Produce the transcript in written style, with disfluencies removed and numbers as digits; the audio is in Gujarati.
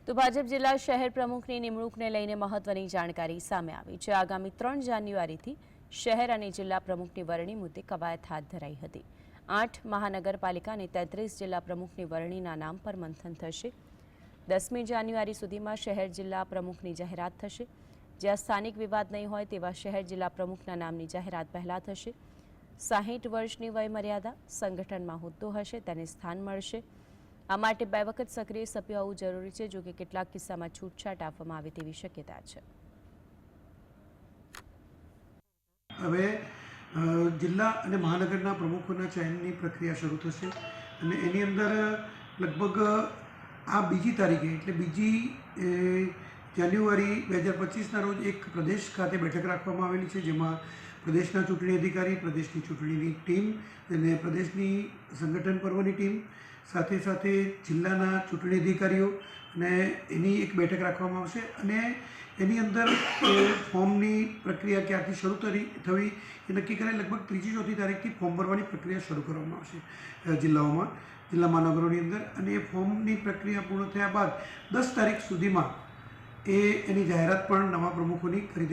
તો ભાજપ જિલ્લા શહેર પ્રમુખની નિમણૂકને લઈને મહત્વની જાણકારી સામે આવી છે। આગામી 3 જાન્યુઆરીથી શહેર અને જિલ્લા પ્રમુખની વરણી મુદ્દે કવાયત હાથ ધરાઈ હતી। 8 મહાનગરપાલિકા અને 33 જિલ્લા પ્રમુખની વરણીના નામ પર મંથન થશે। 10મી જાન્યુઆરી સુધીમાં શહેર જિલ્લા પ્રમુખની જાહેરાત થશે। જ્યાં સ્થાનિક વિવાદ નહીં હોય તેવા શહેર જિલ્લા પ્રમુખના નામની જાહેરાત પહેલા થશે। 60 વર્ષની વયમર્યાદા, સંગઠનમાં હોદ્દો હશે તેને સ્થાન મળશે। આ માટે 2 વખત સક્રિય સભ્ય હોવું જરૂરી છે, જો કે કેટલાક કિસ્સામાં છૂટછાટ આપવામાં આવે તેવી શક્યતા છે। હવે જિલ્લા અને મહાનગરના પ્રમુખોના ચયનની પ્રક્રિયા શરૂ થશે અને એની અંદર લગભગ આ બીજી તારીખે એટલે 2 જાન્યુઆરી 2025ના રોજ એક પ્રદેશ ખાતે બેઠક રાખવામાં આવેલી છે, જેમાં પ્રદેશના ચૂંટણી અધિકારી, પ્રદેશની ચૂંટણીની ટીમ અને પ્રદેશની સંગઠન પર્વની ટીમ સાથે સાથે જિલ્લાના ચૂંટણી અધિકારીઓ અને એની એક બેઠક રાખવામાં આવશે અને એની અંદર ફોર્મની પ્રક્રિયા ક્યારથી શરૂ થવી એ નક્કી કરે। લગભગ 3જી 4જી તારીખથી ફોર્મ ભરવાની પ્રક્રિયા શરૂ કરવામાં આવશે જિલ્લા મહાનગરોની અંદર અને એ ફોર્મની પ્રક્રિયા પૂર્ણ થયા બાદ 10 તારીખ સુધીમાં એની જાહેરાત પણ નવા પ્રમુખોની કરી